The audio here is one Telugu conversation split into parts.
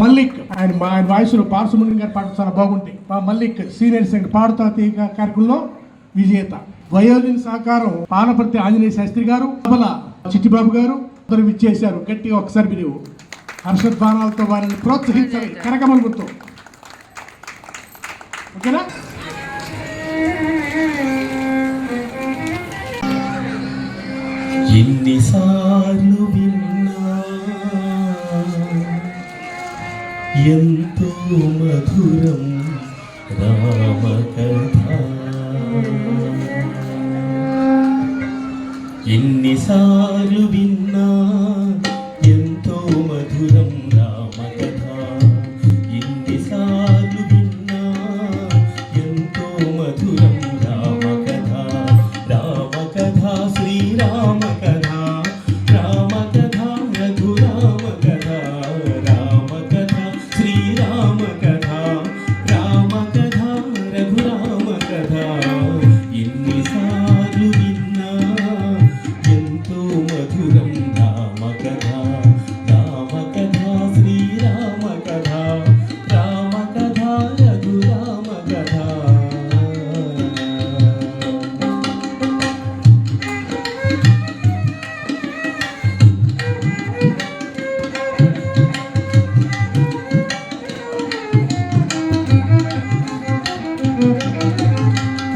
మల్లిక్ ఆయన వాయిస్లో పార్సుమణి గారి పాటలు చాలా బాగుంటాయి. మల్లిక్ సీనియర్ సింగర్ పాడుతా తీగ కార్యక్రమంలో విజేత. వయోలిన్ సహకారం పానపర్తి ఆంజనేయ శాస్త్రి గారు, తబల చిట్టిబాబు గారు అందరూ విచ్చేశారు. గట్టిగా ఒకసారి మీరు హర్షధ్వానాలతో వారిని ప్రోత్సహించాలి కరకమల గుర్తు. ఓకేనా? ఎన్నిసార్లు విన్నా ఎంతో మధురం రామ కథ, ఎన్నిసార్లు విన్నా ఎంతో మధురం రామ కథ, ఎన్నిసార్లు విన్నా ఎంతో మధురం రామ కథ, రామ కథ శ్రీరామ కథ, రామ కథ రఘురామ కథ, రామ కథ శ్రీరామ కథ, రామ కథ రఘురామ కథ, ఎన్నిసార్లు విన్నా ఎంతో మధురం రామ కథ, రామ కథ శ్రీరామ కథ, రామ కథ రఘురామ కథ.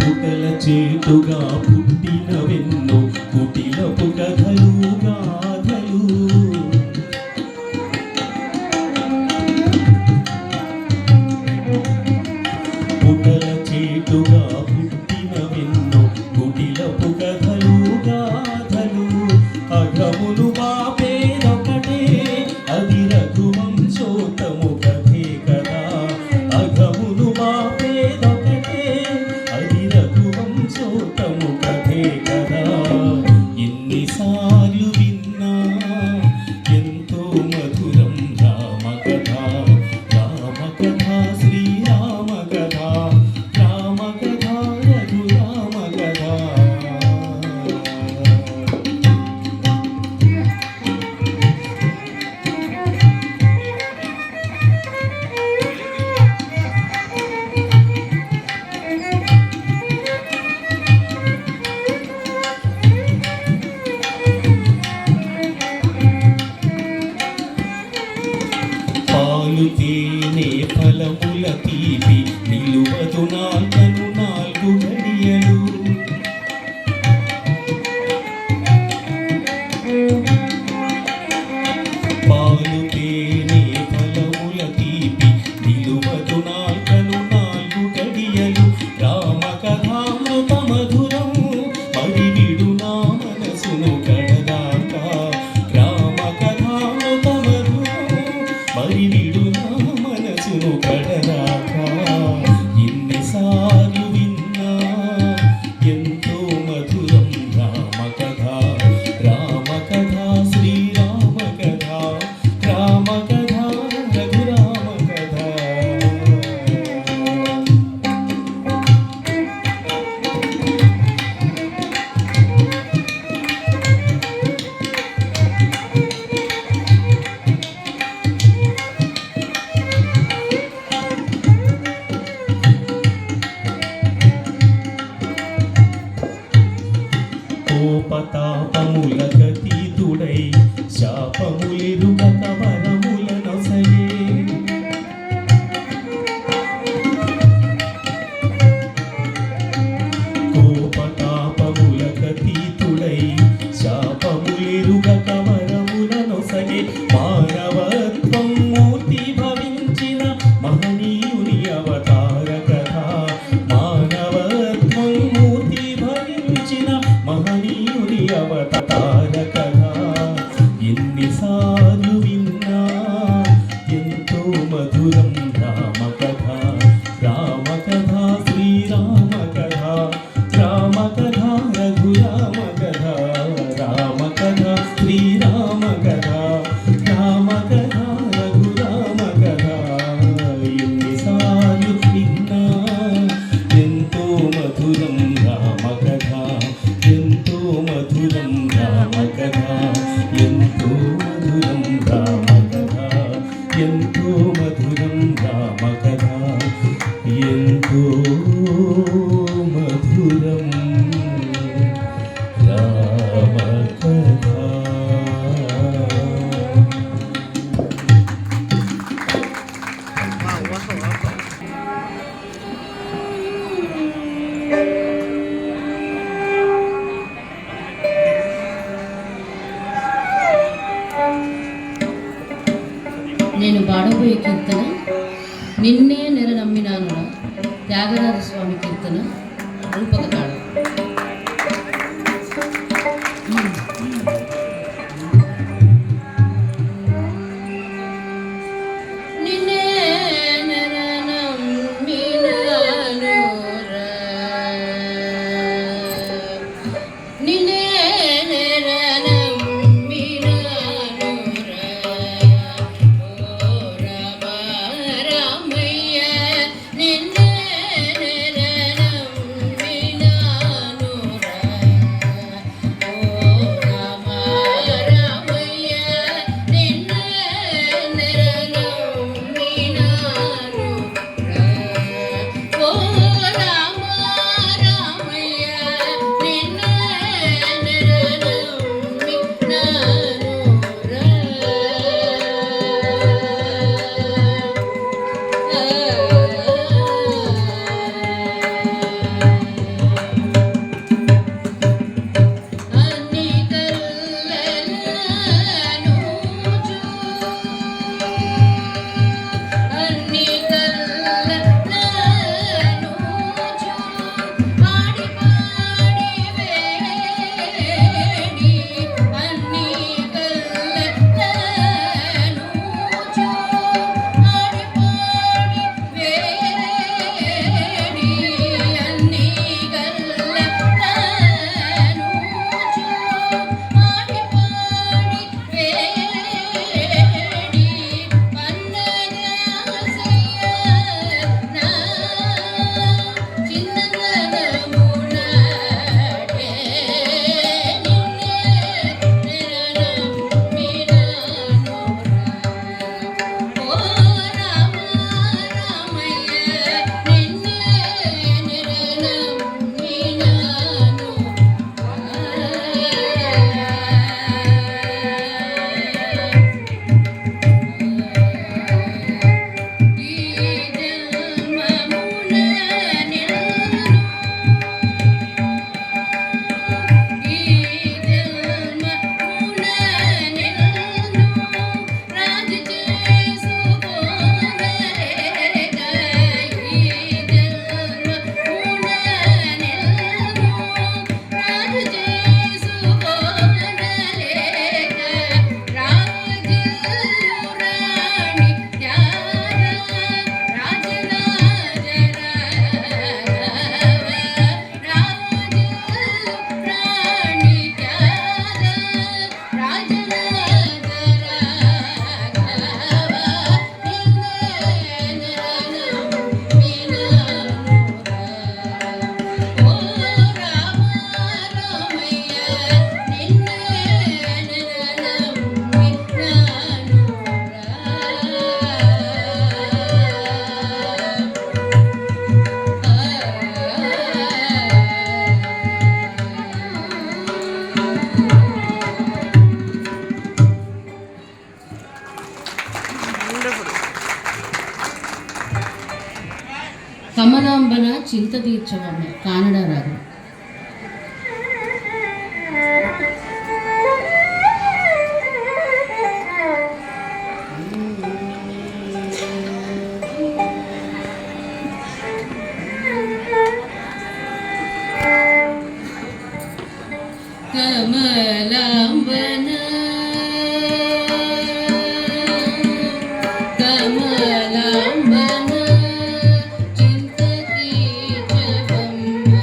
పుటల చేటుగా పుట్టినవెన్నో కుటిలపు కథలు గాథలు, పుటల చేటుగా పుట్టినవెన్నో కుటిలపు కథలు గాథలు, అఘములు బాపేదొకటే అది రఘువంశోత్తము కథే కదా, అఘములు బాపేదొకటే అది రఘువంశోత్తము కథే కదా, ఎన్నిసార్లు విన్నా ఎంతో మధురం రామ కథ, రామ కథ శ్రీరామ కథ, రామ కథ రఘురామ కథ. పాలు తేనె ఫలముల తీపి నిలువదు నాల్గను నాలుగు గడియలు, పాలు తేనె ఫలముల తీపి నిలువదు నాల్గను నాలుగు గడియలు, రామ కథామృత మధురం మరి విడు నా మనసును కడదాకా, రామ కథామృత మధురం మరి విడు నా మనసును కడదాకా, ఎన్నిసార్లు విన్నా ఎంతో మధురం రామ కథ, రామ కథ శ్రీరామ కథ, రామ కథ రఘురామ కథ. మధురం రామకథ ఎంతో మధురం రామకథ. నేను పాడబోయే కీర్తన నిన్నే నెల నమ్మినానురా త్యాగరాజ స్వామి కీర్తన రూపక తాళం. నిన్నే నెల నమ్మినానురా నిన్నే నెల నమ్మినానురా రామయ్య నిన్నే నెల నమ్మినానురా ఓ రామయ్య నిన్నే నెల నమ్మినానురా ఓ రామయ్య నిన్నే నెల కమలాంబన చింత తీర్చవమ్మ కానడ రాగం. కమలాంబన కమలాంబన చింత తీర్చవమ్మ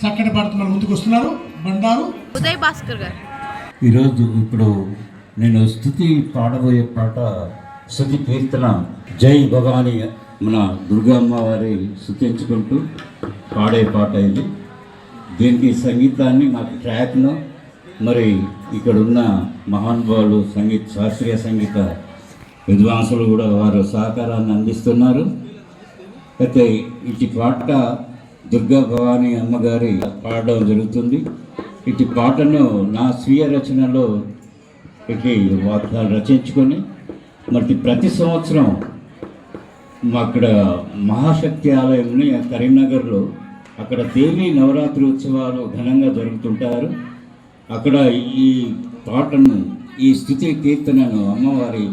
చక్కటి పాటతో మన ముందుకు వస్తున్నారు బండారు ఉదయ్ భాస్కర్ గారు. ఈరోజు ఇప్పుడు నేను స్తుతి పాడబోయే పాట స్తుతి కీర్తన జై భవాని మన దుర్గమ్మ వారి స్తుతించుకుంటూ పాడే పాట ఇది. దీనికి సంగీతాన్ని నాకు ట్రాక్ను మరి ఇక్కడ ఉన్న మహానుభావులు శాస్త్రీయ సంగీత విద్వాంసులు కూడా వారు సహకారాన్ని అందిస్తున్నారు. అయితే ఇటు పాట దుర్గా భవాని అమ్మగారి పాడడం జరుగుతుంది. ఇటు పాటను నా స్వీయ రచనలో ఇటు వాక్యాలు రచించుకొని మరి ప్రతి సంవత్సరం అక్కడ మహాశక్తి ఆలయంని కరీంనగర్లో అక్కడ దేవీ నవరాత్రి ఉత్సవాలు ఘనంగా జరుగుతుంటారు. అక్కడ ఈ పాటను ఈ స్తుతి కీర్తనను అమ్మవారి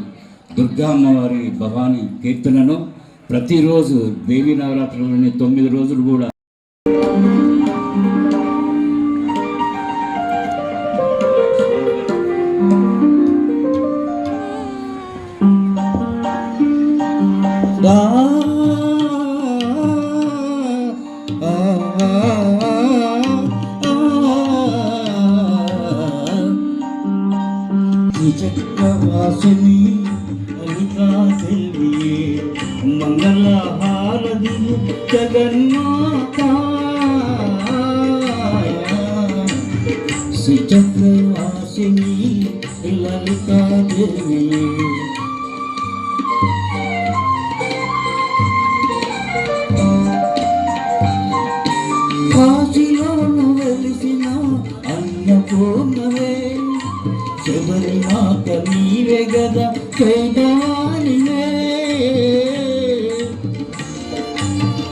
దుర్గా అమ్మవారి భవాని కీర్తనను ప్రతిరోజు దేవీ నవరాత్రులని 9 రోజులు కూడా చక్రవాసిని అలికాదేవి మంగళహారతి జగన్మాత శ్రీచక్రవాసిని లలితాదేవి కాశీలోను వెలిసిన అన్నపూర్ణవే శబరిమాత నీవే గదా పేదవానివే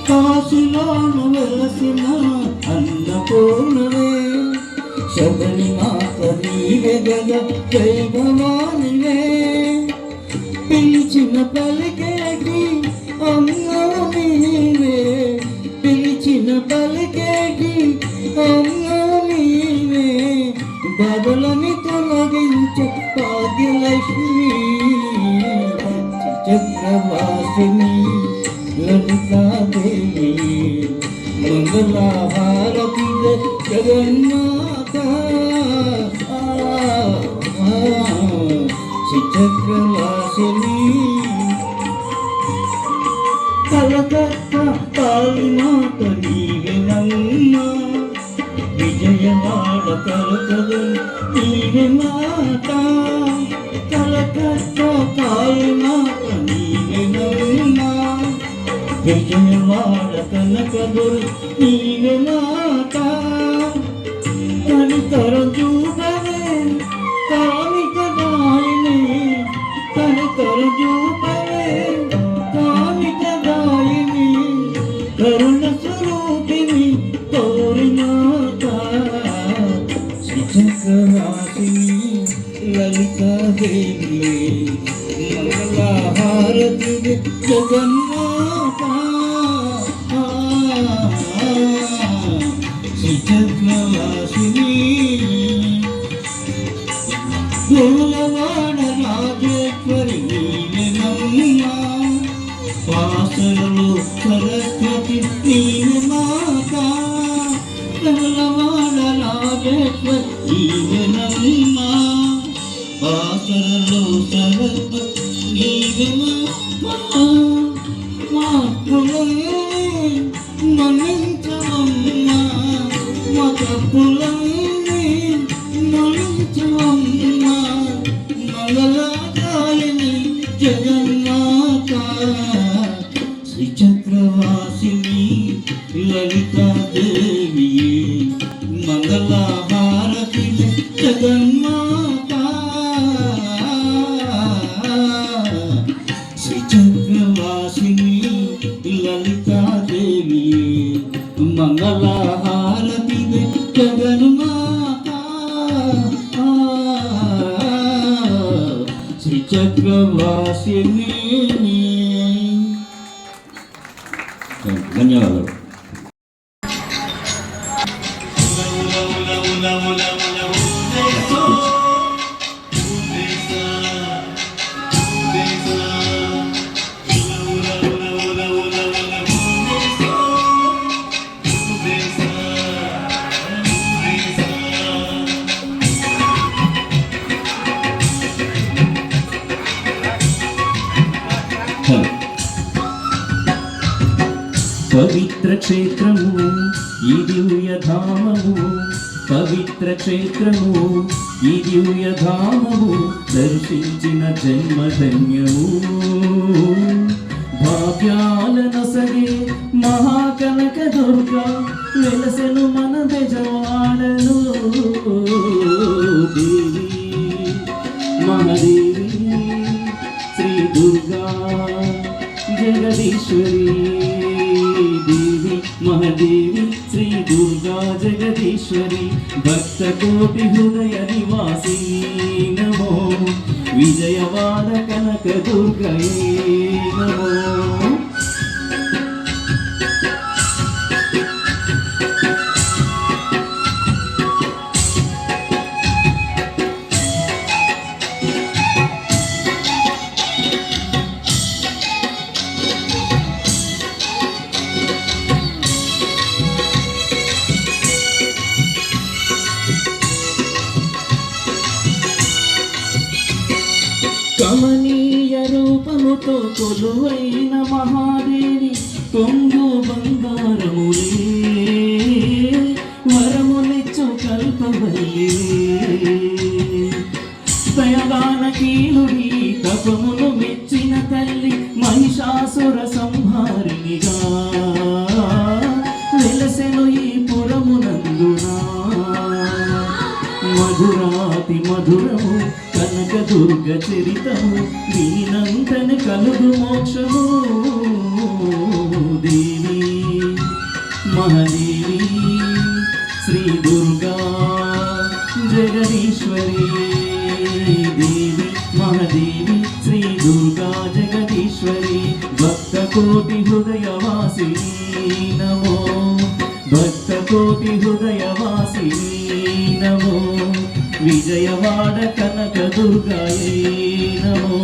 కాశీలోను వెలసిన అన్నపూర్ణవే శబరిమాత నీవే గదా పేదవానివే పిలిచిన పలికేటి అమ్మ నీవే పిలిచిన పలికేటి అమ్మ నీవే బదులని తొలగించ భాగ్యలక్ష్మి చక్రవాసిని లలితాదేవి మంగళహారతి జగన్మాత చక్రవాసిని కలకత్త కాళీమాత నీవెనమ్మా విజయవాడ కలకలు నీవే మాట కలకత్త కాళీమాత నీవెనమ్మా విజయవాడ కలకలు నీవే మాట కనికర చూపవే కామిక దాయిని కనికర చూపవే కామిక దాయిని కరుణ స్వరూపిణి కోరినాత శ్రీచక్రవాసిని లలితాదేవి మంగళహారతి జగన్మాత శ్రీచక్రవాసిని గోలవాడ రాజేశ్వరి నీవెనమ్మా వాసనలు సరస్వతి నీవే మాత గోలవాడ రాజేశ్వరి నీవెనమ్మా వాసనలు సరస్వతి నీవే మాత మా కులమే మన్నించవమ్మా మా తప్పులన్నీ మన్నించవమ్మా మంగళాదాయిని జగన్మాత శ్రీచక్రవాసిని లలితాదేవి మంగళహారతి జగన్మాత శ్రీచక్రవాసిని లలితాదేవి మంగళహారతి జగన్మాత శ్రీచక్రవాసిని. ధన్యవాదాలు. పవిత్ర క్షేత్రము ఈ దివ్యధామము, పవిత్ర క్షేత్రము ఈ దివ్యధామము, దర్శించిన జన్మధన్యము. భాగ్యాలనొసగే మహాకనక దుర్గా వెలసెను మన బెజవాడలో. దేవి మహాదేవి శ్రీ దుర్గా జగదీశ్వరి, దేవి మహాదేవి శ్రీ దుర్గా జగదీశ్వరి, భక్త కోటి హృదయ నివాసి నమో, విజయవాడ కనక దుర్గయే నమో. కమనీయ రూపముతో కొలువైన మహాదేవి, కొంగు బంగారములే వరములిచ్చు కల్పవల్లి, దయగాన కీలుడి తపమును మెచ్చిన తల్లి, మహిషాసుర సంహారినిగా వెలసెను ఈ పురమునందునా. మధురాతి మధురము కనక దుర్గ చరితము, దీనంతన కలుగు మోక్షము. దేవి మహాదేవి శ్రీ దుర్గా జగదీశ్వరి, దేవి మహాదేవి శ్రీ దుర్గా జగదీశ్వరి, భక్త కోటి హృదయవాసి నమో, భక్త కోటి హృదయవాసి నమో, విజయవాడ కనక దుర్గాయే నమో.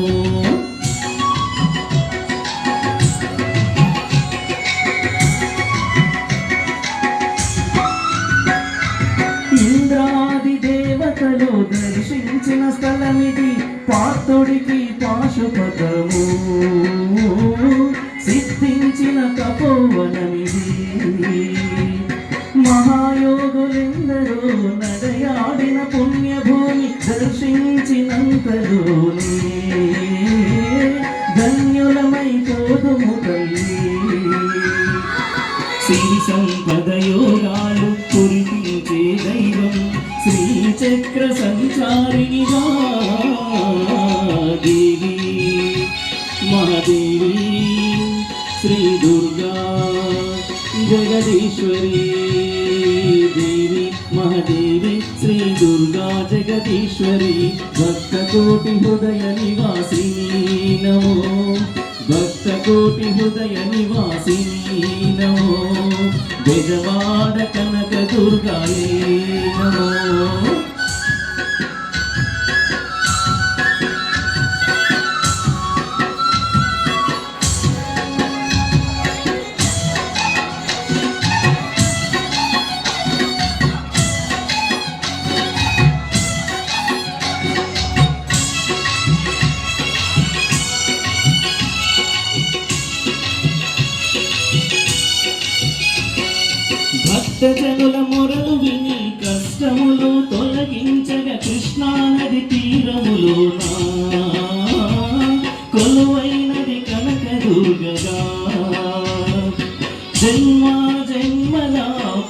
ఇంద్రాది దేవతలు దర్శించిన స్థలమిది, పార్థుడికి పాశుపతము సిద్ధించిన తపోవనమిది. మహాయోగులెందరూ నడయాడిన పుణ్యభూమి, దర్శించినంతలోనే ధన్యులమైపోదుము తల్లి. సిరి సంపద యోగాలు కురిపించే దైవం, శ్రీచక్ర సంచారిణిగా దేవి మహాదేవి శ్రీ దుర్గా జగదీశ్వరి, దేవి మహాదేవి శ్రీ దుర్గా జగదీశ్వరి, భక్త కోటి హృదయ నివాసిని నమో, భక్త కోటి హృదయ నివాసిని నమో, బెజవాడ కనక దుర్గాయే నమో. భక్తజనుల మొరలు విని కష్టములు తొలగించగా, కృష్ణానది తీరములోనా కొలువైనది కనక దుర్గగా. జన్మ జన్మల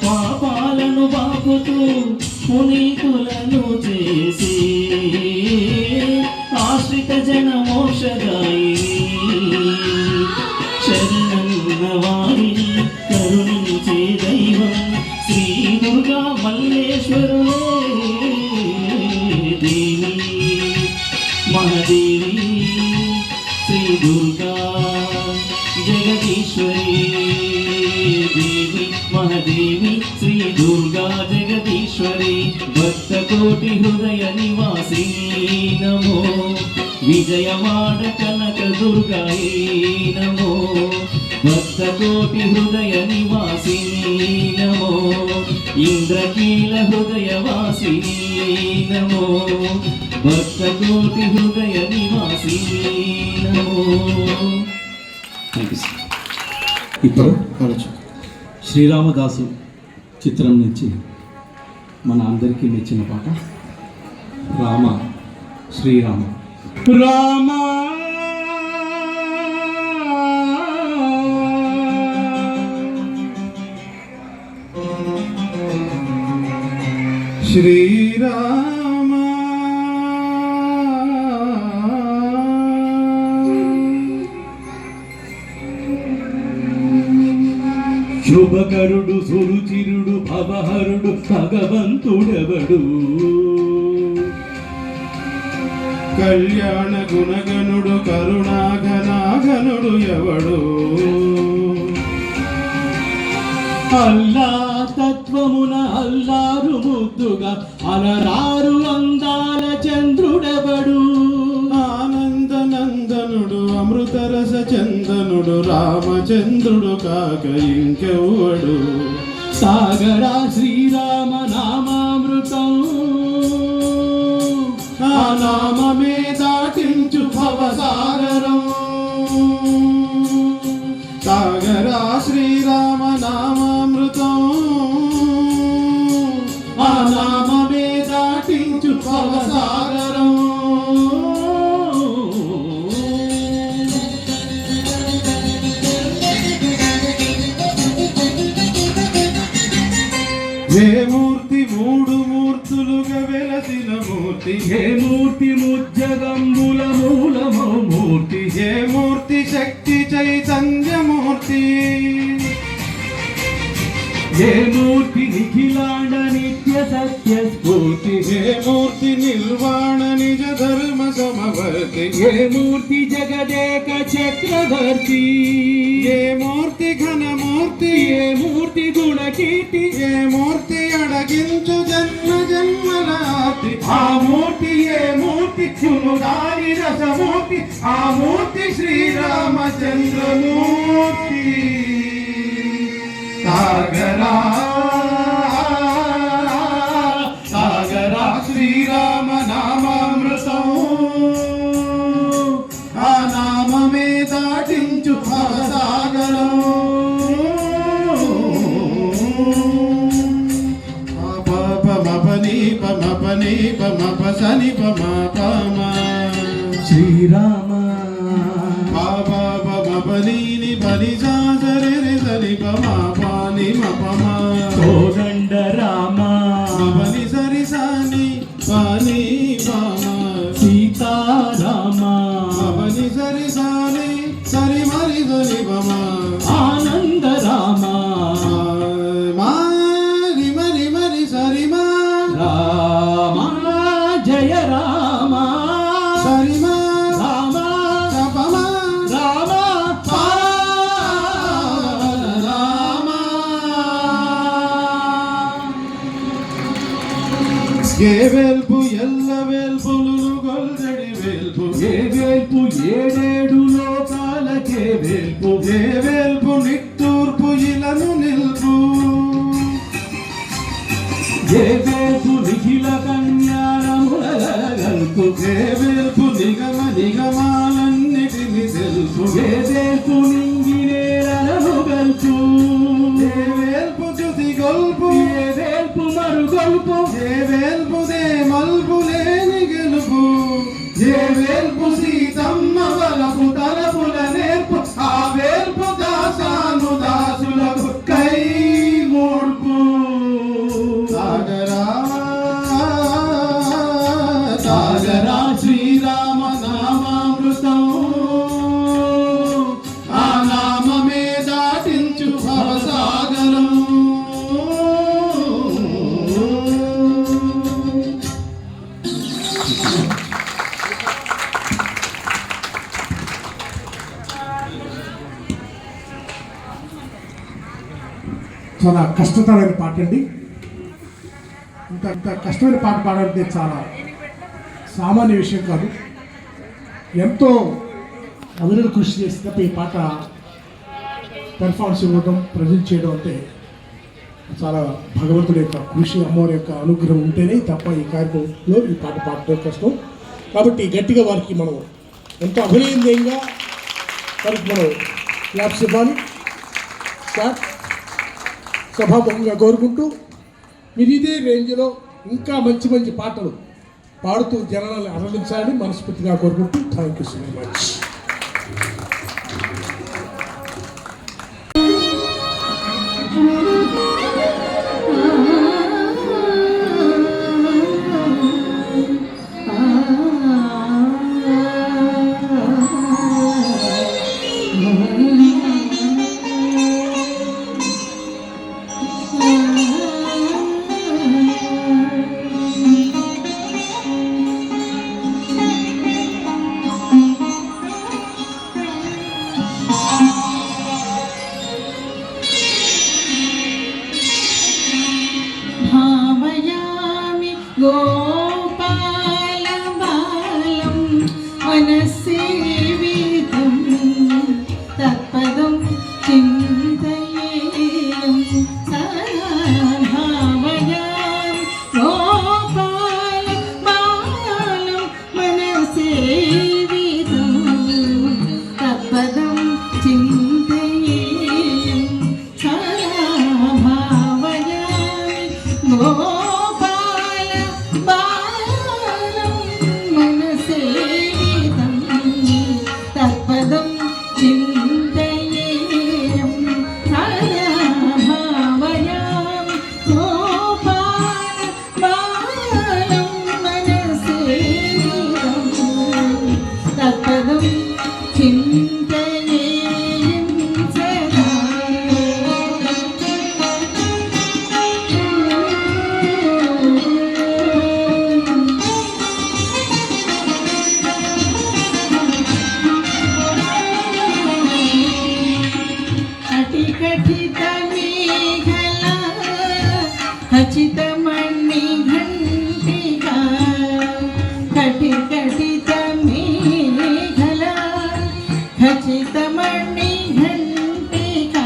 పాపాలను బాపుతూ పునీతులను చేసి, ఆశ్రిత జన మోక్షదాయిని, శరణన్న వారిని కరుణించే దైవం, శ్రీ దుర్గా మల్లేశ్వరులే. దేవి మహాదేవి శ్రీ దుర్గా జగదీశ్వరి, దేవి మహాదేవి శ్రీ దుర్గా జగదీశ్వరి, భక్త కోటి హృదయ నివాసిని నమో, విజయవాడ కనక దుర్గాయే నమో, భక్త కోటి హృదయ నివాసిని నమో, ఇంద్రకీల హృదయ వాసిని నమో, భక్త కోటి హృదయ నివాసిని నమో. ఇప్పుడు కావచ్చు. శ్రీరామదాసు చిత్రం నుంచి మన అందరికీ మెచ్చిన పాట రామ శ్రీరామ. రామ శ్రీరామ శుభకరుడు సురుచిరుడు భవహరుడు భగవంతుడెవడు, కళ్యాణ గుణగణుడు కరుణాఘనాఘనుడు ఎవడు, అల్లా తత్వమున అల్లారు ముద్దుగా అలరారు అందాల చంద్రుడెవడు, ఆనందనందనుడు అమృతరస చందనుడు రామచంద్రుడు కాక ఇంకెవ్వడు, సాగరా శ్రీరామ నామామృతం, ఆ నామమే దాటించు భవసాగరం, సాగరా శ్రీరామ నామామృతం, ఆ నామమే దాటించు భవసాగరం. ఏ మూర్తి మూడు మూర్తులుగా వెలసిన మూర్తి, ఏ మూర్తి ముజ్జగంబుల మూలమో మూర్తి, ఏ మూర్తి శక్తి చైతన్యమూర్తి, ఏ మూర్తి నిఖిలాండ నిత్య సత్య స్ఫూర్తి, ఏ మూర్తి నిర్వాణ నిజ ధర్మ సమవర్తి, ఏ మూర్తి జగదేక చక్రవర్తి, ఏ మూర్తి ఘనమూర్తి, ఏ మూర్తి గుణకీర్తి, ఏ మూర్తి అడగించు జన్మ జన్మలాతి, ఆ మూర్తి ఏ మూర్తి చునుదాని రసమూర్తి, ఆ మూర్తి శ్రీరామచంద్రమూర్తి. సాగరా సాగరా శ్రీరామ నామామృతం, ఆ నామమే దాటించు భవసాగరం. పమపని పమపసని పమపమ శ్రీరామ పమపని పని సాసరి సని పమపని మపమ కోదండ రామ పని సరి సాని పని పమ సీతారామ పని సరి సాని సరి మరి సని పమ ఆనంద రామ మరి మరి మరి సరి మా రామ జయ రామ సరి మా రామ పమ రామ రామ. ఏ వేల్పు ఎల్ల వేల్పులు గొల్దడి వేల్పు, ఏ వేల్పు ఏడేడు లోకాలకే వేల్పు, ఏ వేల్పు నిట్టూర్పు ఇలను నిల్పు, ఏ వేల్పు నిఖిల కన్యారములగల్పు, ఏ వేల్పు నిగమ నిగమాలన్నిటిని తెలుపు, ఏ వేల్పు నింగినేలను గల్పు, ఏ వేల్పు చుతి గొల్పు, ఏ వేల్పు మరుగొల్పు, ఏ వేల్పు దే మల్పు లేని గెలుపు, ఏ వేల్పు సీతమ్మ వలపు తలపుల నేర్పు, ఆ వేల్పు దాసాను దాసులకు కై మూడ్పు. సాగరా సాగరా శ్రీరామ నామామృతం, ఆ నామమే దాటించు భవసాగరం. చాలా కష్టతరమైన పాట అండి. ఇంత కష్టమైన పాట పాడాలంటే చాలా సామాన్య విషయం కాదు. ఎంతో అదనపు కృషి చేసి తప్ప ఈ పాట పెర్ఫార్మెన్స్ ఇవ్వడం, ప్రజెంట్ చేయడం అంటే చాలా భగవంతుడి యొక్క కృషి, అమ్మవారి యొక్క అనుగ్రహం ఉంటేనే తప్ప ఈ కార్యక్రమంలో ఈ పాట పాడటం కష్టం. కాబట్టి గట్టిగా వారికి మనం ఎంతో అభినయంగా వారికి మనం క్లాప్స్ ఇవ్వాలి. సార్ సభాముఖంగా కోరుకుంటూ మీరు ఇదే రేంజ్లో ఇంకా మంచి మంచి పాటలు పాడుతూ జనాలను అలరించాలని మనస్ఫూర్తిగా కోరుకుంటూ థ్యాంక్ యూ సో మచ్. భావయామి గోపాలబాలం మనస్సేవితం తత్పదం చింతయేయం సదా. భావయామి గోపాలబాలం మనస్సేవితం తత్పదం చింతయేయం సదా. భావయామి గోపాల బాలం మనసేవితం తత్పదం చింతయేయం సదా. భావయామి గోపాల బాలం మనసేవితం తత్పదం చింతయేయం సదా. కటికటిత మేఘలా ఖచ్చితమణి ఘంటికా కటికటిత మేఘలా ఖచ్చితమణి ఘంటికా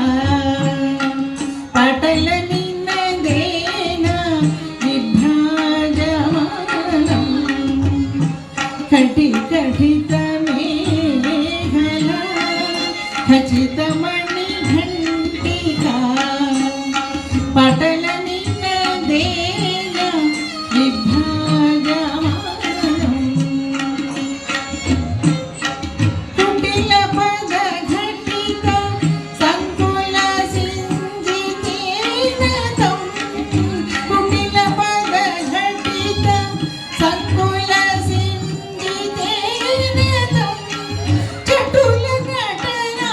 పటల నిన్నదేన విభ్రాజమానం కటికటిత మేఘలా ఖచ్చితమణి ఘంటికా పటల నిన్నదేన విభ్రాజమానం కుటిల పద ఘటిక సంకుల సింజితేనతం కుటిల పద ఘటిక సంకుల సింజితేనతం చటుల నటనా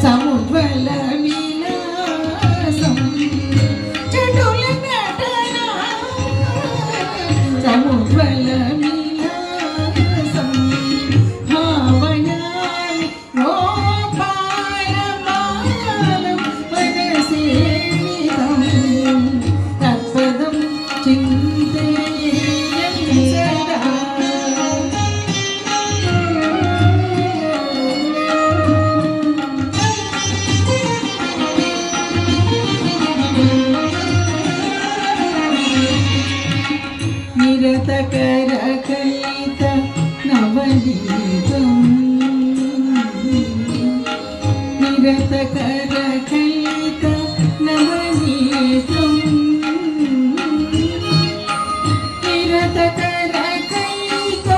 సముద్వల విలాసం చటుల నటనా సముద్వల విలాసం. భావయామి గోపాల బాలం మనసేవితం తత్పదం చింతయేయం సదా. నిరతకర కలిత నవనీతం నిరతకర కలిత నవనీతం నిరతకర కలిత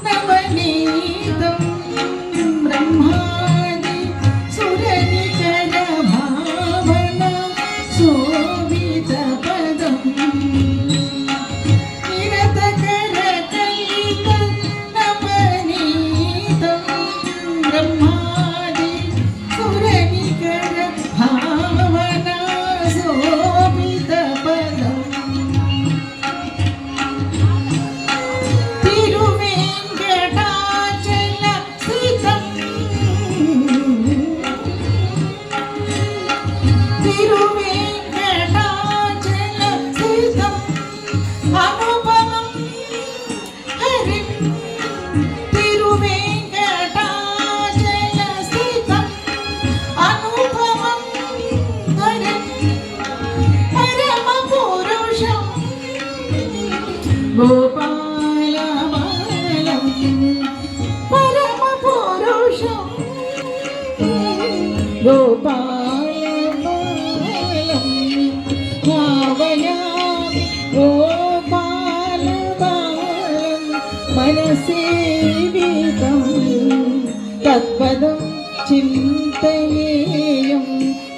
నవనీతం బ్రహ్మాది సురనికర భావన శోభిత పదం నిరతకర కలిత నవనీతం బ్రహ్మాది సురనికర భావన శోభిత పదం తిరువేంకటాచల స్థితం తిరువేంకటాచల స్థితం అనుపమం హరిం తిరువేంకటాచల స్థితం అనుపమం హరిం పరమ పురుషం గోపాల బాలం పరమ పురుషం గోపాల ఓ బాలబాలం మనసేవితం తత్పదం చింతయేయం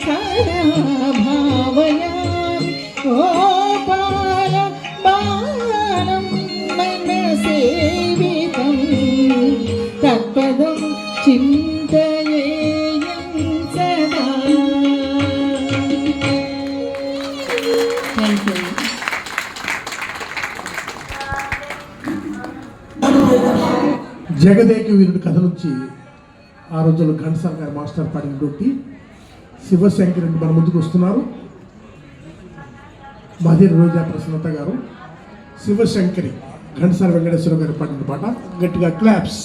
సదా భావయామి ఓ బాలబాలం మనసేవితం తత్పదం చింతయేయం సదా. Thank you. జగదేక వీరుడి కథ నుంచి ఆ రోజుల్లో ఘంటసాల గారు మాస్టర్ పాడినటువంటి శివశంకర్ మన ముందుకు వస్తున్నారు. మధుర రోజా ప్రసన్నత గారు శివశంకరి ఘంటసాల వెంకటేశ్వర గారు పాడిన పాట. గట్టిగా క్లాప్స్.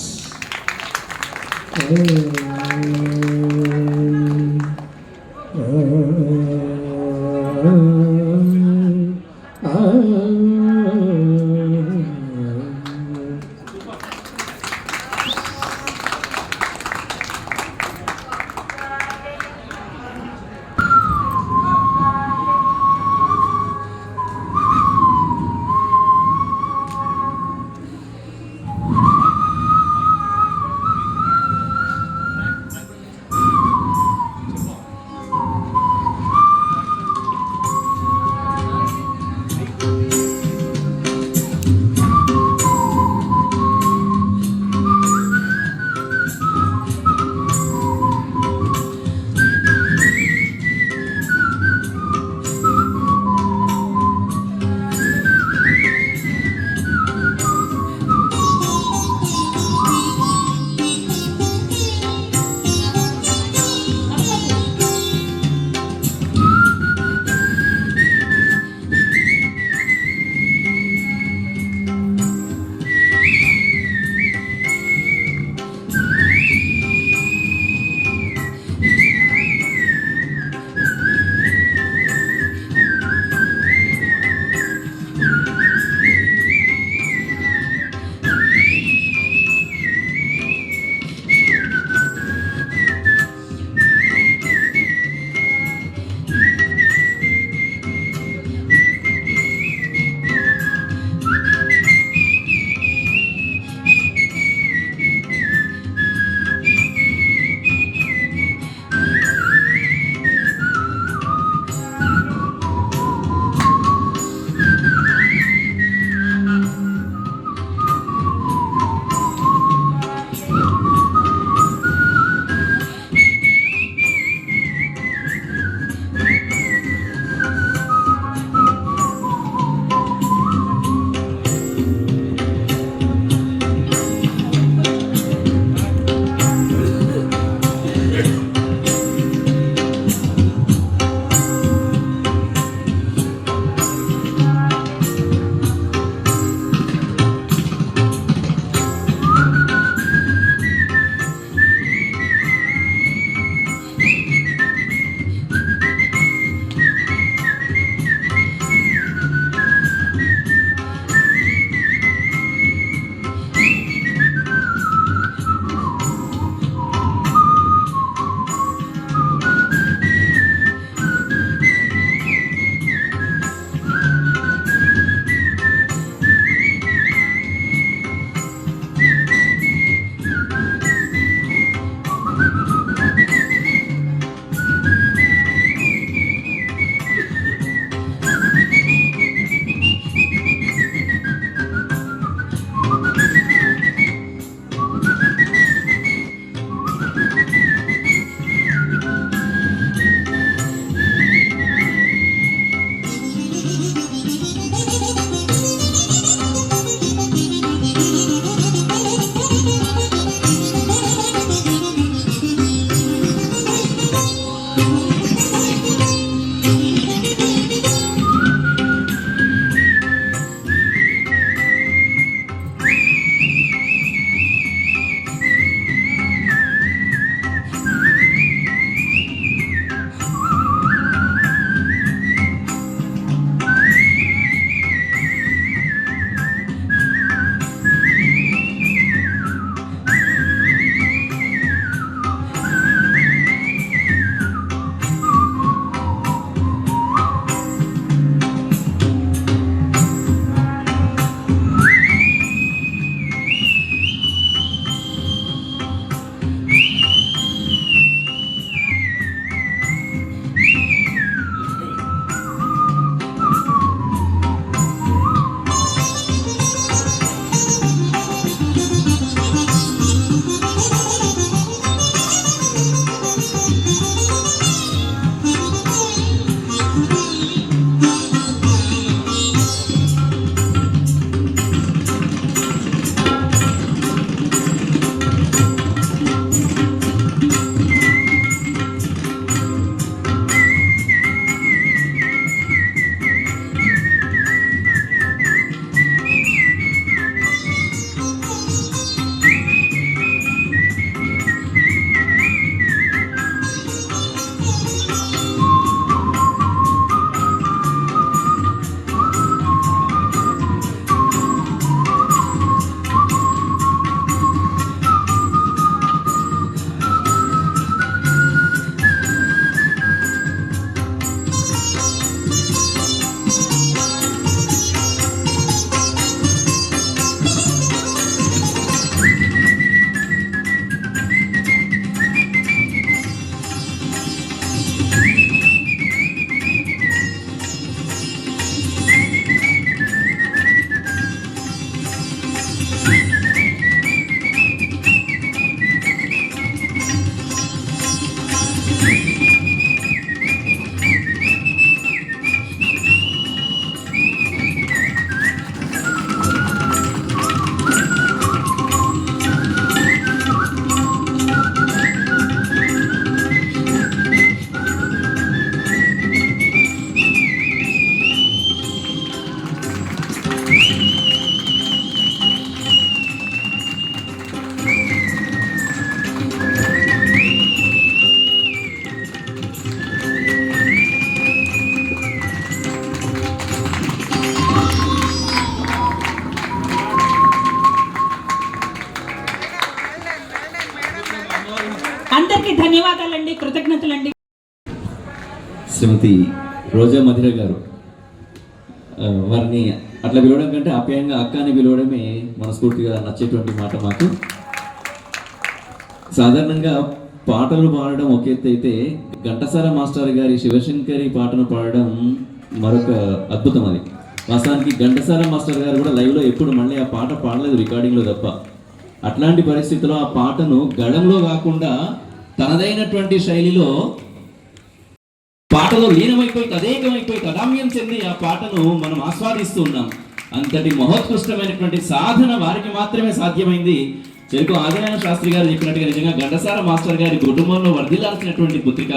శ్రీమతి రోజా మధిర గారు, వారిని అట్లా పిలవడం కంటే ఆప్యాయంగా అక్క అని పిలవడమే మనస్ఫూర్తిగా నచ్చేటువంటి మాట మాకు. సాధారణంగా పాటలు పాడడం ఒక ఎత్తు అయితే, ఘంటసాల మాస్టర్ గారి శివశంకరి పాటను పాడడం మరొక అద్భుతం. అది వాస్తవానికి ఘంటసాల మాస్టర్ గారు కూడా లైవ్లో ఎప్పుడు మళ్ళీ ఆ పాట పాడలేదు, రికార్డింగ్లో తప్ప. అట్లాంటి పరిస్థితుల్లో ఆ పాటను గళంలో కాకుండా తనదైనటువంటి శైలిలో పాటలో లీనమైపోయి తదేకమైపోయి తదామ్యం చెంది ఆ పాటను మనం ఆస్వాదిస్తూ ఉన్నాం. అంతటి మహోత్కృష్టమైనటువంటి సాధన వారికి మాత్రమే సాధ్యమైంది. చెరుకు ఆదినారాయణ శాస్త్రి గారు చెప్పినట్టుగా నిజంగా ఘంటసాల మాస్టర్ గారి కుటుంబంలో వర్ధిల్లాల్సినటువంటి పుత్రిక.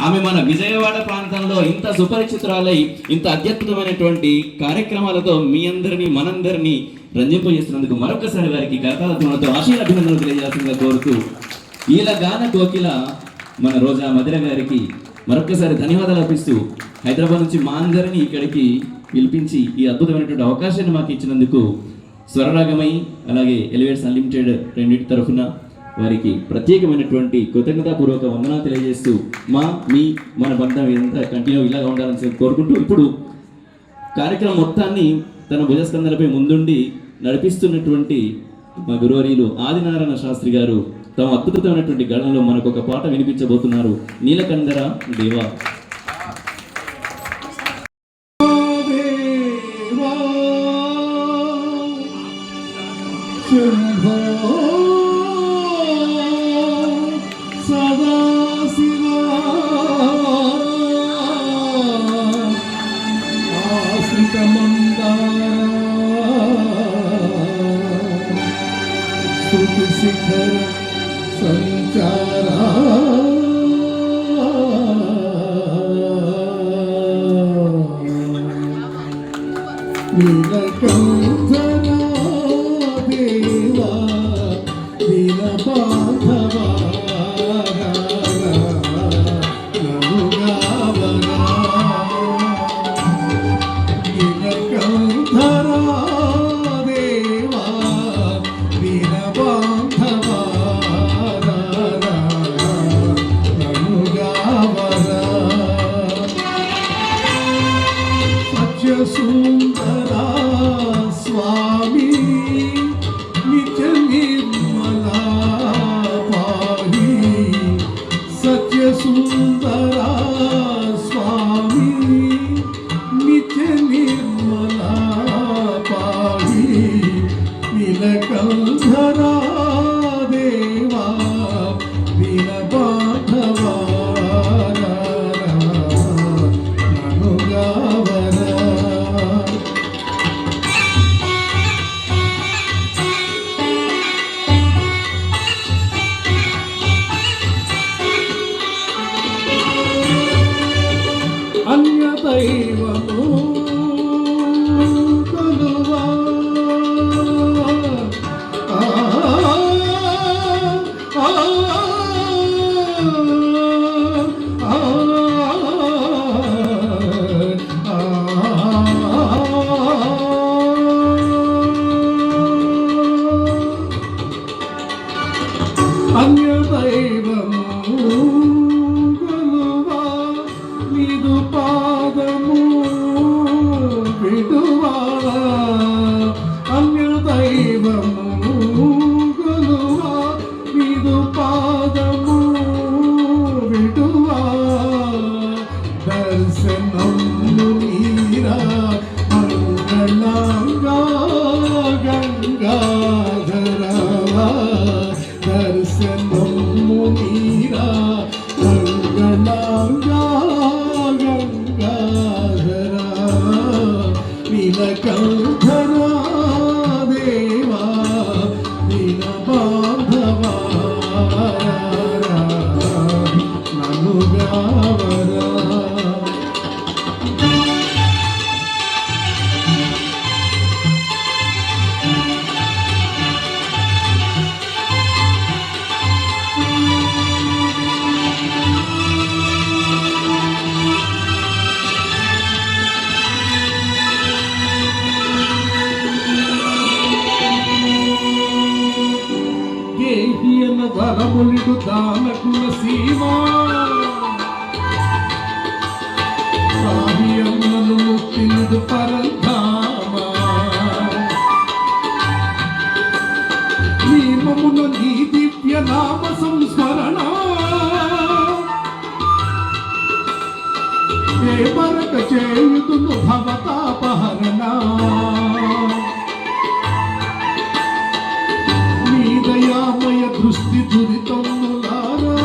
ఆమె మన విజయవాడ ప్రాంతంలో ఇంత సుపరిచితురాలై ఇంత అత్యద్భుతమైనటువంటి కార్యక్రమాలతో మీ అందరినీ మనందరినీ రంజింపజేస్తున్నందుకు మరొకసారి వారికి కరతాళధ్వనులతో అభినందనలు తెలియజేయాల్సిందిగా కోరుతూ, ఈల గాన కోకిల మన రోజా మధిర గారికి మరొకసారి ధన్యవాదాలు అర్పిస్తూ, హైదరాబాద్ నుంచి మా అందరినీ ఇక్కడికి పిలిపించి ఈ అద్భుతమైనటువంటి అవకాశాన్ని మాకు ఇచ్చినందుకు స్వరరాగమై అలాగే ఎలివేట్స్ అన్లిమిటెడ్ రెండింటి తరఫున వారికి ప్రత్యేకమైనటువంటి కృతజ్ఞతాపూర్వక వందనాలు తెలియజేస్తూ, మన బంధం ఇదంతా కంటిన్యూ ఇలాగా ఉండాలని కోరుకుంటూ, ఇప్పుడు కార్యక్రమం మొత్తాన్ని తన భుజస్కంధాలపై ముందుండి నడిపిస్తున్నటువంటి మా గురువర్యులు ఆదినారాయణ శాస్త్రి గారు తమ అద్భుతమైనటువంటి గళంలో మనకు ఒక పాట వినిపించబోతున్నారు. నీలకందర దేవా. శంభో సదాశివా ఆశ్రిత మందార స్తుతి శిఖర సంచారా నీలకంఠనా దేవా నీలబాంధవా నముగావరా నీలకంఠనా దేవా నీలబాంధవా నముగావరా సత్యసుందరా స్వామి నిత్య నిర్మలా పాహి సత్యసుందరా స్వామి నిత్య నిర్మలా పాహి నీలకంఠరా దేవా నీలబాంధవా ననుగావరా. అన్య దైవము కొలువా అన్య దైవము కొలువా నీదు పాదము విడువాలా. అన్య దైవము కొలువా నీదు పాదము విడువా. దర్శనము నీరా మంగళంగా గంగాధరవా. దర్శనము నీరా మంగళంగా గంగాధరా. నీలకంఠరా దేవా నీలబాంధవా ననుగావరా. దేహియన వరములిడు దానకుల సీమా మాహియమ్మను ముక్తిందు పరంధామ నియమమున నీ దివ్య నామ సంస్మరణ ఏ మరక చేయుదును భవతాపహరణ నీ దయామయ దృష్టి దురితములారా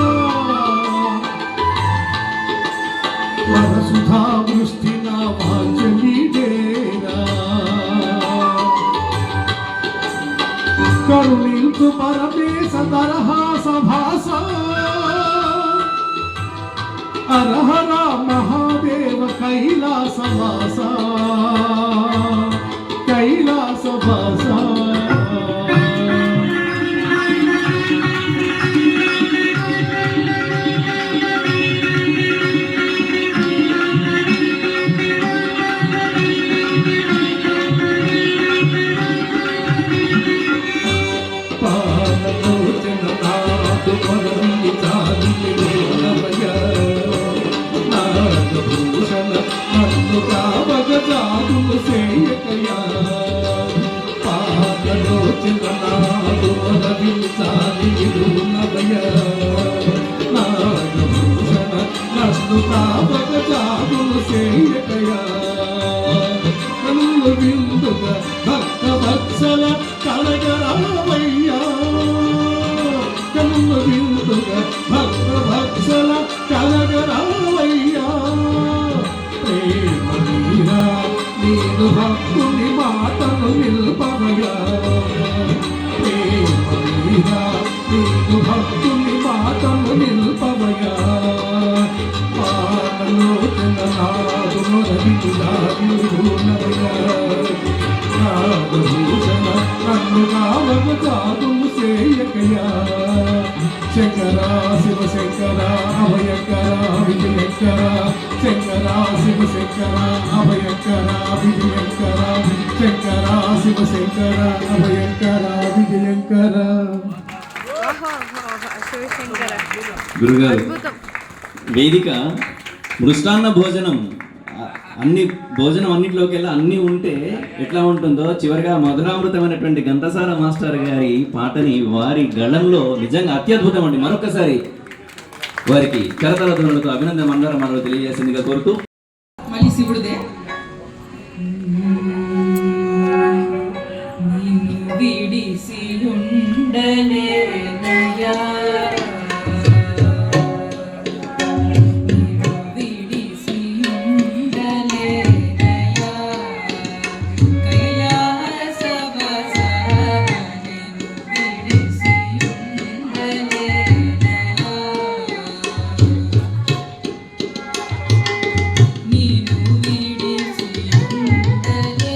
వరసుధా వృష్టి నా వాంఛనీడేరా కరుణించు పరమేశ దరహాస భాస అరహర మహాదేవ కైలాసవాస కైలాసవాస భక్త వత్సల కనగరావయ్యా కన్ను విందుగా భక్త వత్సల కనగరావయ్యా ప్రేమ మీరా నేను భక్తుని మాటను నిల్పవయ్యా ప్రేమ మీరా నేను భక్తుని మాటను నిల్పవయ్యా పాలలోచన నాదు మొరవిడునవయ్యా నాదభూషణ నన్ను కావగ చాదును సేయకయా శంకర శివ శంకర అభయంకర విజయంకర శంకర శివ శంకర అభయంకర విజయంకర శంకర శివ శంకర అభయంకర విజయంకర. గురుగారు వేదిక మృష్టాన్న భోజనం భోజనం అన్నింటిలోకెల్లా అన్నీ ఉంటే ఎట్లా ఉంటుందో చివరిగా మధురామృతమైనటువంటి ఘంటసాల మాస్టర్ గారి పాటని వారి గళంలో నిజంగా అత్యద్భుతం అండి. మరొకసారి వారికి కరతల ధ్వనులతో అభినందన మండలం మనలో తెలియజేసిందిగా కోరుతూ మళ్ళీ శివుడిదే విడిసి ఉండలేనయా నీను విడిసి ఉండలే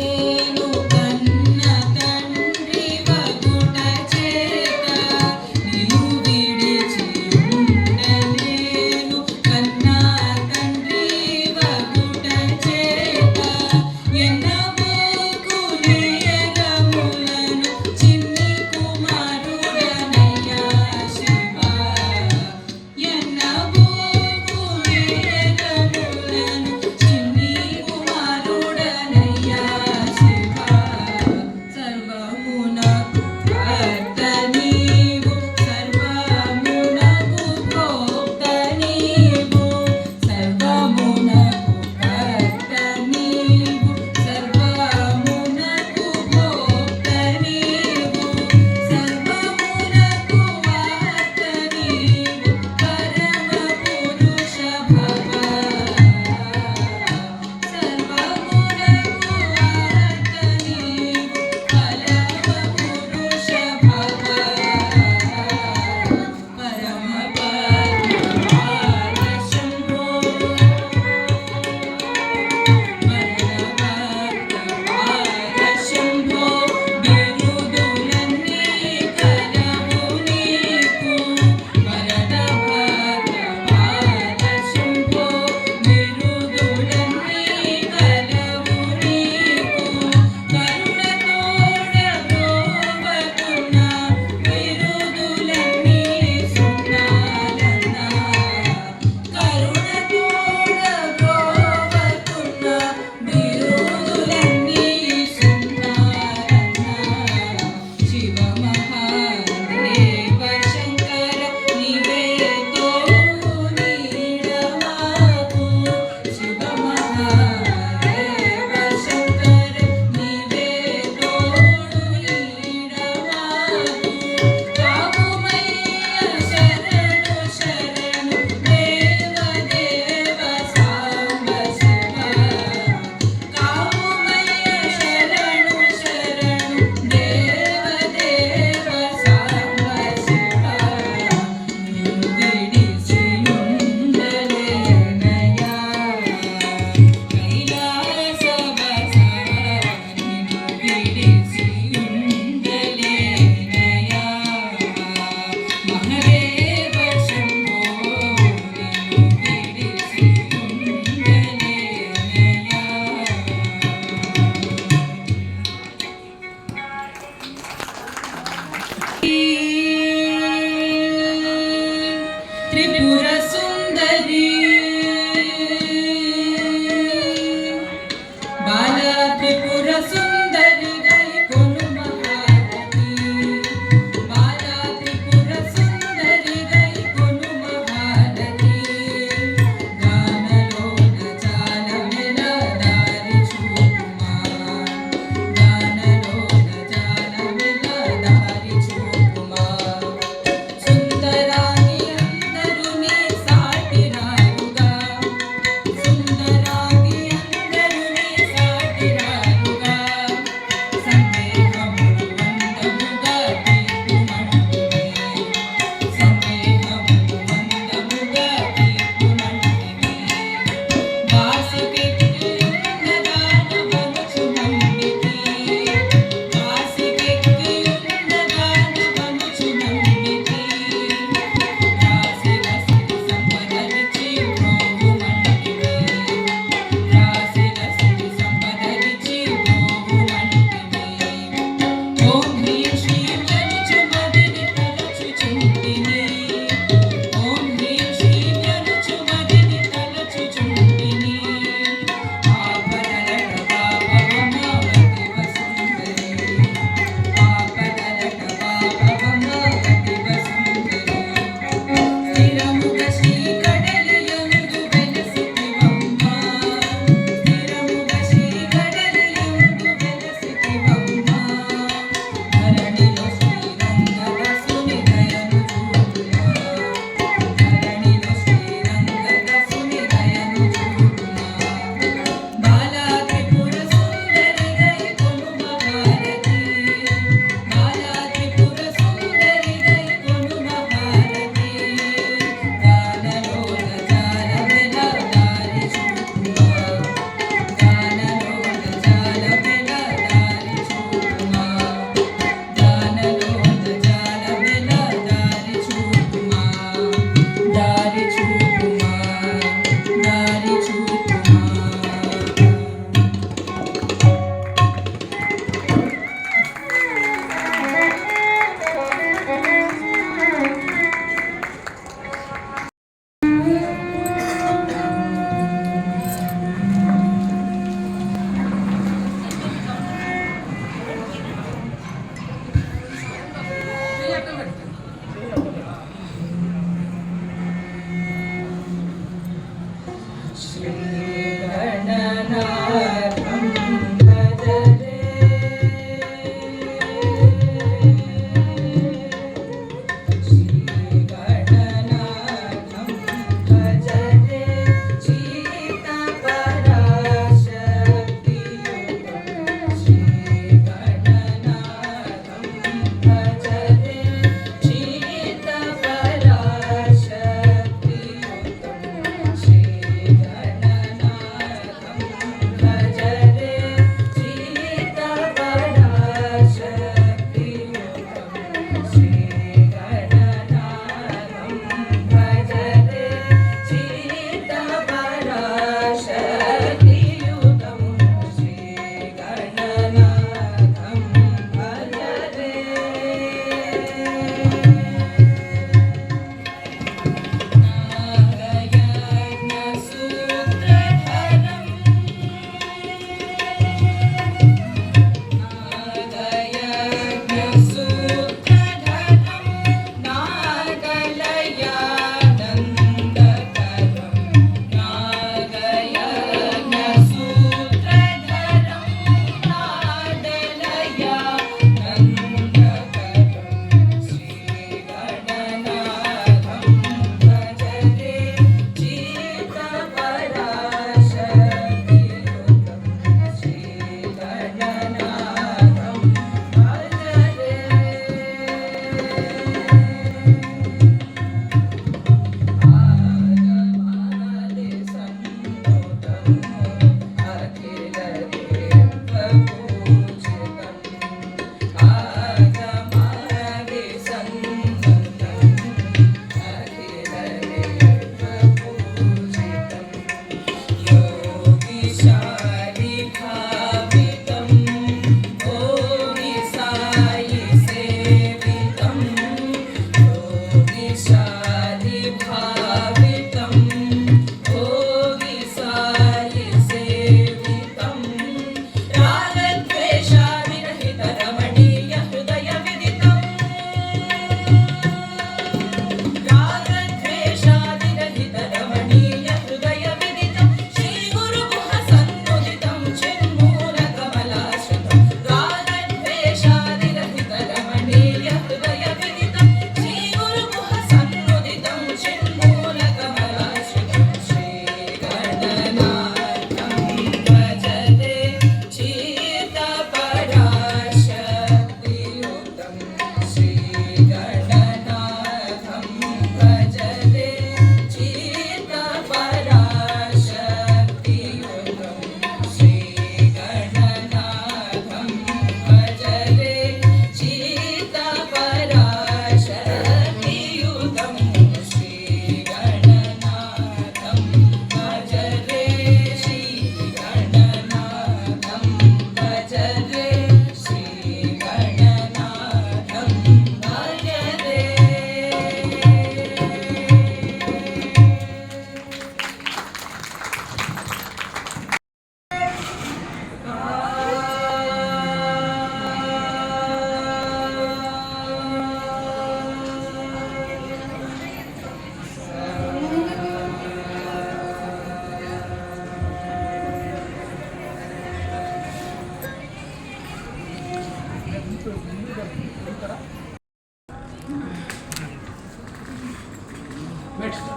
నెక్స్ట్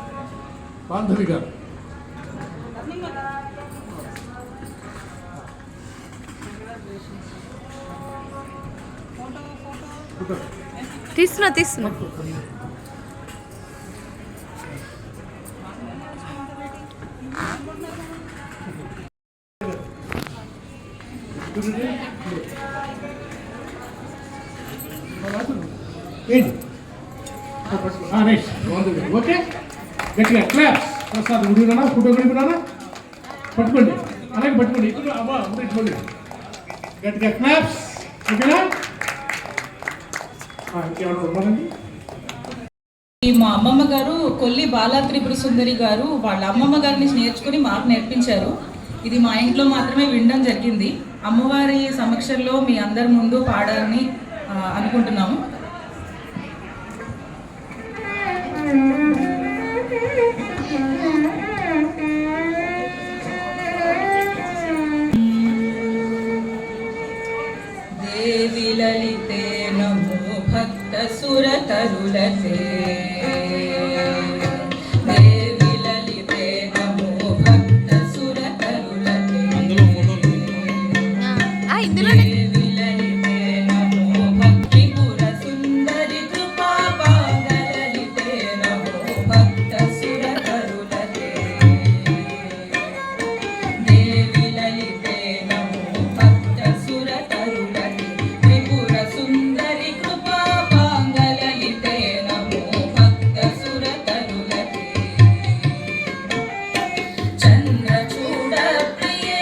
బాంధవి గారు. తీస్తున్నా ఏంటి నెక్స్ట్ బాంధవి గారు. ఓకే, గట్టిగా క్లాప్స్. ప్రసాద్ ఉడినా ఫోటో గడిపినా పట్టుకోండి, అలాగే పట్టుకోండి. ఇక్కడ అమ్మా ఇట్టుకోండి, గట్టిగా క్లాప్స్. ఓకేనా? ఇంకేమన్నా ఉన్నారండి? మా అమ్మమ్మ గారు కొల్లి బాలా త్రిపుర సుందరి గారు వాళ్ళ అమ్మమ్మ గారి నుంచి నేర్చుకుని మాకు నేర్పించారు. ఇది మా ఇంట్లో మాత్రమే వినడం జరిగింది. అమ్మవారి సమక్షంలో మీ అందరి ముందు పాడాలని అనుకుంటున్నాము. దేవి లలితే నమో భక్త సురతరులతే, దేవి లలితే నమో భక్త సురతరులతే, ఇందులోనే దేవి లలితే నమో భక్తిపుర సుందరి కృపా పాద లలితే నమో భక్త సురతరులతే, దేవి లలితే నమో భక్త సురతరులతే, త్రిపుర సుందరి కృపా పాద లలితే నమో భక్త సురతరులతే, చంద్రచూడ ప్రియే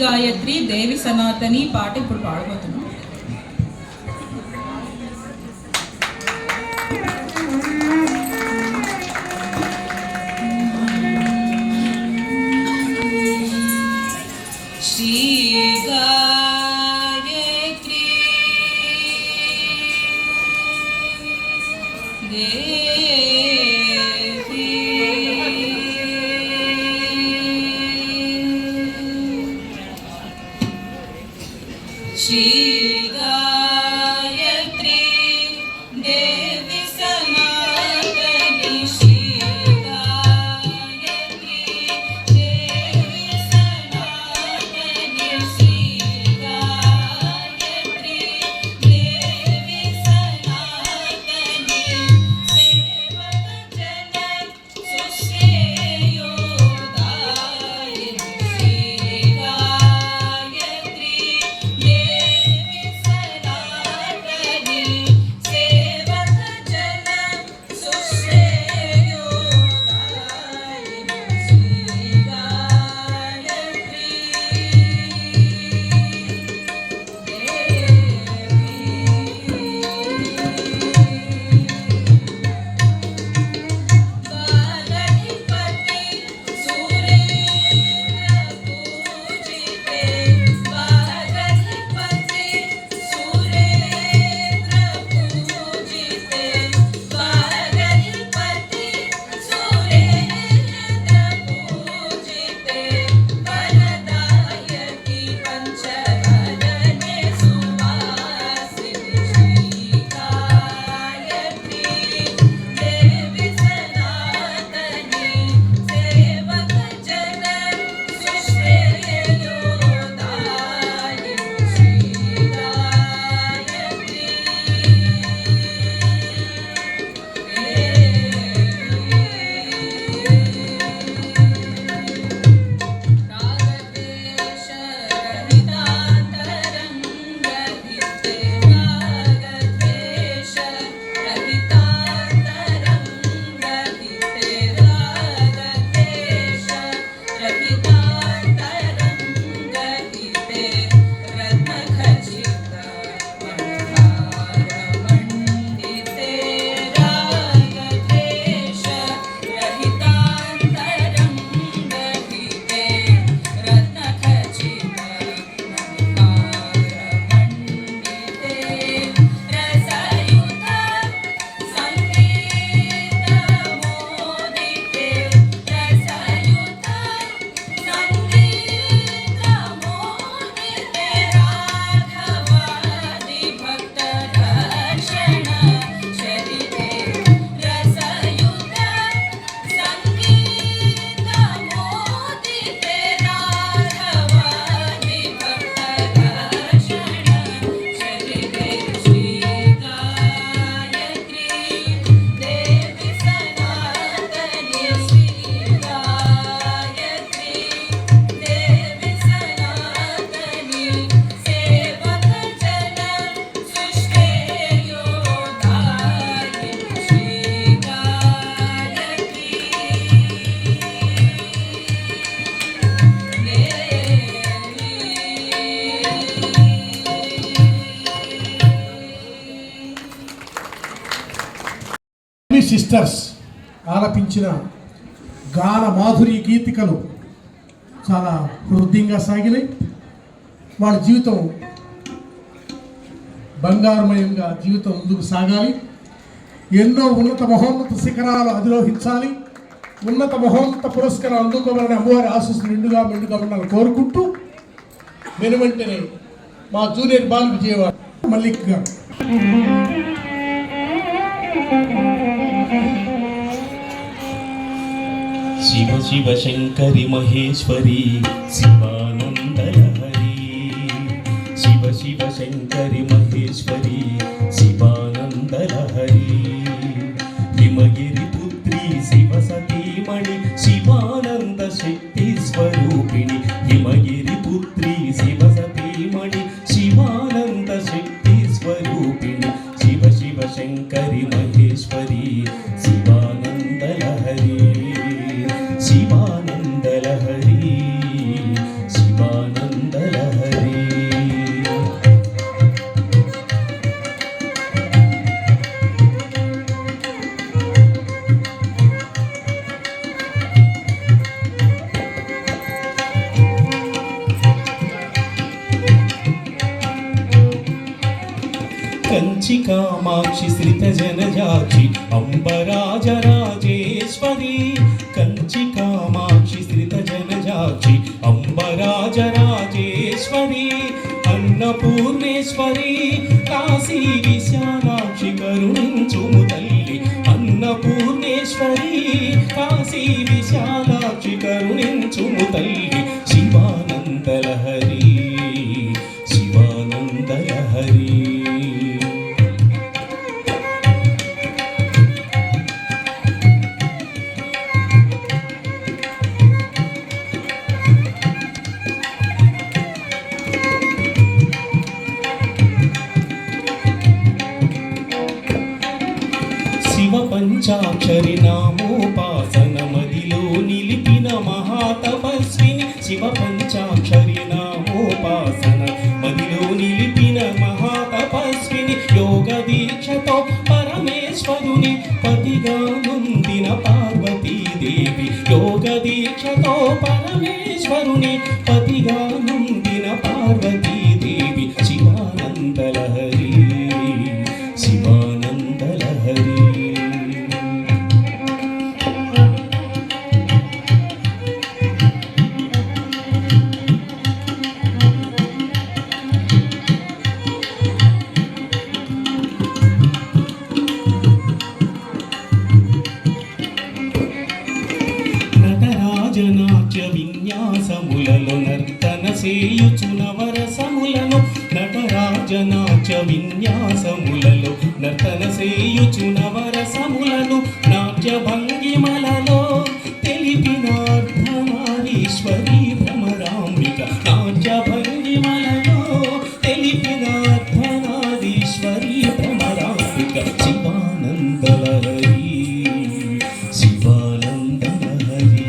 గాయత్రి దేవి సనాతని పాట ఇప్పుడు పాడబోతున్నాం. శ్రీ గాయత్రి దేవి శ్రీ గాయత్రి దేవి సనాతని శ్రీ గాయత్రి దేవి సనాతని శ్రీ గాయత్రి దేవి సనాతని సేవక జన సుశ్రేయోదాయిని శ్రీ గాయత్రి దేవి సనాతని సేవక జన సుశ్రేయోదాయిని శ్రీ గాయత్రి వాగధిపతి సురేంద్ర పూజితే వాగధిపతి సురేంద్ర పూజితే వరదాయకి పంచవదనే సువాసిని శ్రీ గాయత్రి దేవి సనాతని సేవక జన సుశ్రేయోదాయిని శ్రీ రాగద్వేష రహితాంతరంగహితే రాగద్వేష రహితాంతరంగహితే రాగద్వేష రహితాంతరంగహితే రత్నఖచిత మందారమండితే రాగద్వేష రహితాంతరంగహితే రత్నఖచిత మందారమండితే రసయుత సంగీతమోదితే రసయుత సంగీతమోదితే రాఘవాది భక్త రక్షణ చరితే రసయుత సంగీతమోదితే రాఘవాది భక్త రక్షణ చరితే శ్రీ గాయత్రి దేవి సనాతని శ్రీ గాయత్రి దేవి సనాతని సేవక జన సుశ్రేయోదాయిని శ్రీ సిస్టర్స్ ఆలపించిన గాన మాధురి గీతికలు చాలా హృదయంగా సాగినాయి. వాళ్ళ జీవితం బంగారుమయంగా జీవితం ముందుకు సాగాలి. ఎన్నో ఉన్నత మహోన్నత శిఖరాలు అధిరోహించాలి. ఉన్నత మహోన్నత పురస్కారం అందుకోవాలని అమ్మవారి ఆశీస్సులు నిండుగా మెండుగా ఉండాలని కోరుకుంటూ వెనువెంటనే మా జూనియర్ బాల్ విజయవాడ మల్లిక్ గారు. శివ శివ శంకరి మహేశ్వరి శివానందలహరి శివ శివ శంకరి మహేశ్వరి శివానందలహరి హిమగిరి పుత్రి శివ సతీమణి శివానంద శక్తి స్వరూపిణి హిమగిరి పుత్రి శివ సతీమణి శివానంద శక్తి స్వరూపిణి శివ శివ శంకరి మహేశ్వరి శివానందలహరి శివానందలహరి శివానంద కంచి కామాక్షి శ్రిత జనజాక్షి అంబరాజరాజేశ్వరి కంచి కామాక్షి శ్రిత జనజాక్షి అంబరాజరాజేశ్వరి అన్నపూర్ణేశ్వరి కాశీ విశాలాక్షి కరుణించుము తల్లి అన్నపూర్ణేశ్వరి కాశీ విశాలాక్షి కరుణించుము తల్లి శివానందలహరి శివానందలహరి శివ పంచాక్షరి నామోపాసన మదిలో నిలిపిన మహాతపస్విని శివ పంచాక్షరి నామోపాసన మదిలో నిలిపిన మహాతపస్విని యోగ దీక్షతో పరమేశ్వరుని పతిగా నొందిన పార్వతీదేవి యోగ దీక్షతో పరమేశ్వరుని పతిగా నొందిన పార్వతీదేవి శివానందలహరి శివానందలహరి నటరాజనాట్య విన్యాసములలో నర్తన సేయుచు నవరసములను నటరాజనాట్య విన్యాసములలో నర్తన సేయుచు నవరసములను నాట్య భంగిమలలో తెలిపిన అర్ధనారీశ్వరి భ్రమరాంబిక నాట్య భంగిమలలో తెలిపిన అర్ధనారీశ్వరి భ్రమరాంబిక శివానందలహరి శివానందలహరి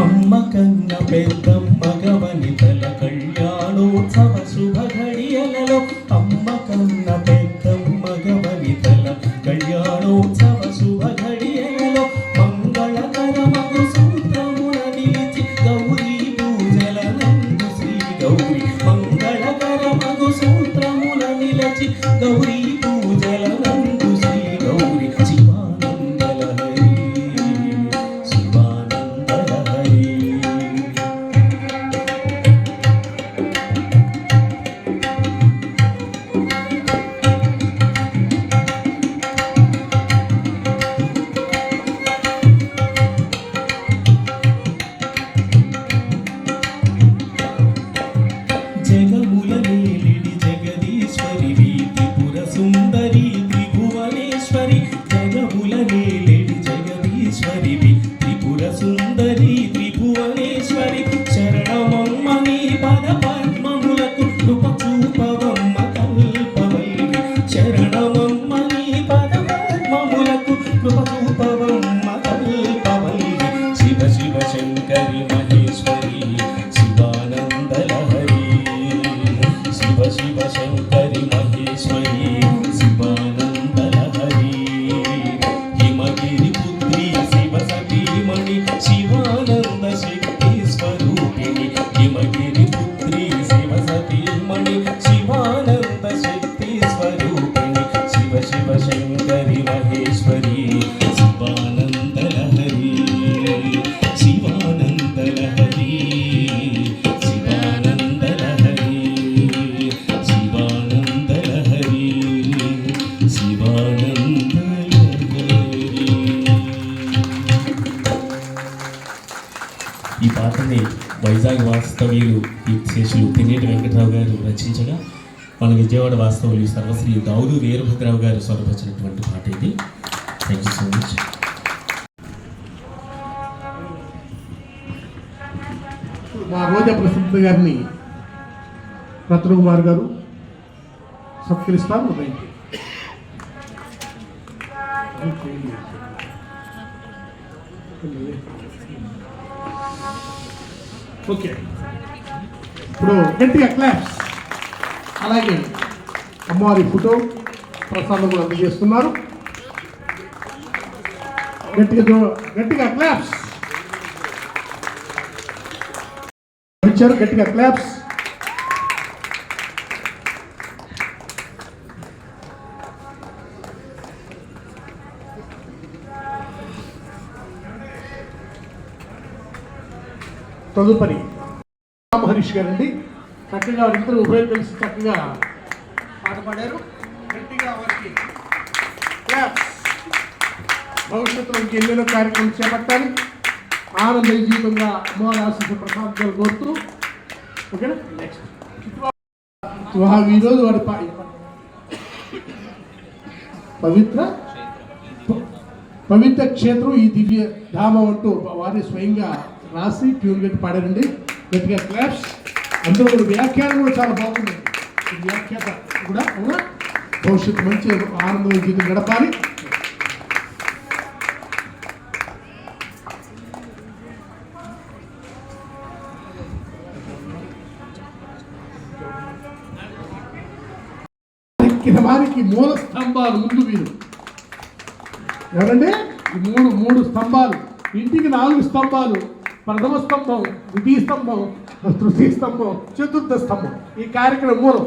అమ్మ కన్న పెద్దమ్మ గవనితల కళ్యాణోత్సవ శుభ ఘడియలలో అమ్మ కన్న పెద్దమ్మ గవనితల కళ్యాణోత్సవ శుభ ఘడియలలో మంగళకరమగు సూత్రమున నిలిచి గౌరీ పూజల నందు శ్రీ గౌరీ మంగళకరమగు సూత్రమున నిలిచి గౌరీ పూజల నందు శ్రీ గౌరీ శివానందలహరి శివానందలహరి జగముల నేలిడి జగదీశ్వరి త్రిపుర సుందరి త్రిభువనేశ్వరి జగముల నేలిడి జగదీశ్వరి త్రిపుర సుందరి త్రిభువనేశ్వరి శరణమమ్మ నీ పద పద్మములకు కృప చూపవమ్మ కల్పవల్లి శరణమమ్మ నీ పద పద్మములకు కృప చూపవమ్మ కల్పవల్లి శివ శివ శంకరి మహేశ్వరి శివానందలహరి శివ శివ శంకరి మహేశ్వరి శివానందలహరి హిమగిరి పుత్రి శివ సతీమణి శివానంద శక్తి స్వరూపిణి హిమగిరి పుత్రి శివ సతీమణి శివానంద శక్తి స్వరూపిణి శివ శివ శంకరి మహేశ్వరి శివానందలహరి శివానందలహరి శివానందలహరి శివానందలహరి శివానందలహరి. ఈ పాటని వైజాగ్ వాస్తవ్యులు శేషులు తెన్నేటి వెంకటరావు గారు రచించగా మన విజయవాడ వాస్తవ్యులు సర్వశ్రీ దావులు వీరభద్రరావు గారు స్వరపరిచినటువంటి పాట ఇది. Thank you so much. మా రోజా ప్రసిద్ధ గారిని రత్న కుమార్ గారు సత్కరిస్తారు. ఉదయం ఓకే, ఇప్పుడు గట్టిగా క్లాప్స్. అలాగే అమ్మవారి ఫోటో ప్రసాదం కూడా అందజేస్తున్నారు. గట్టిగా క్లాప్స్ ఇచ్చారు. గట్టిగా క్లాప్స్. తదుపరి మహర్షి గారండి. చక్కగా వారిద్దరు ఉభయ కలిసి చక్కగా పాట పాడారు. గట్టిగా వారికి క్లాప్స్. భవిష్యత్తులో ఇంకెన్నెన్నో కార్యక్రమం చేపట్టాలి. ఆనంద జీవితంగా అమ్మవారి ఆశీస్సు ప్రసాదాలు కోరుతూ ఓకేనా. నెక్స్ట్ ఈరోజు వారి పవిత్ర క్షేత్రం ఈ దివ్య ధామం అంటూ వారి స్వయంగా రాసి ట్యూన్ గట్టి పాడారండి. గట్టిగా క్లాప్స్. అందులో కూడా వ్యాఖ్యానం కూడా చాలా బాగుంది. ఈ వ్యాఖ్యాత కూడా అవునా భవిష్యత్తు మంచి ఆనందమైన జీవితం గడపాలి. వారికి మూల స్తంభాలు ముందు వీరు ఎవరండి? ఈ మూడు స్తంభాలు. ఇంటికి 4 స్తంభాలు. ప్రథమ స్తంభం, ద్వితీయ స్తంభం, తృతీయ స్తంభం, చతుర్థ స్తంభం. ఈ కార్యక్రమం మూలం.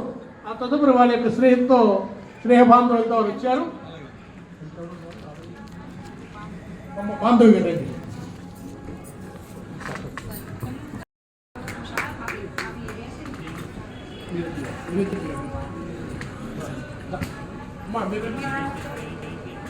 ఆ తదుపరి వాళ్ళ యొక్క స్నేహబాంధవులతో వచ్చారు. బాంధవి కదండి. అమ్మా మీరు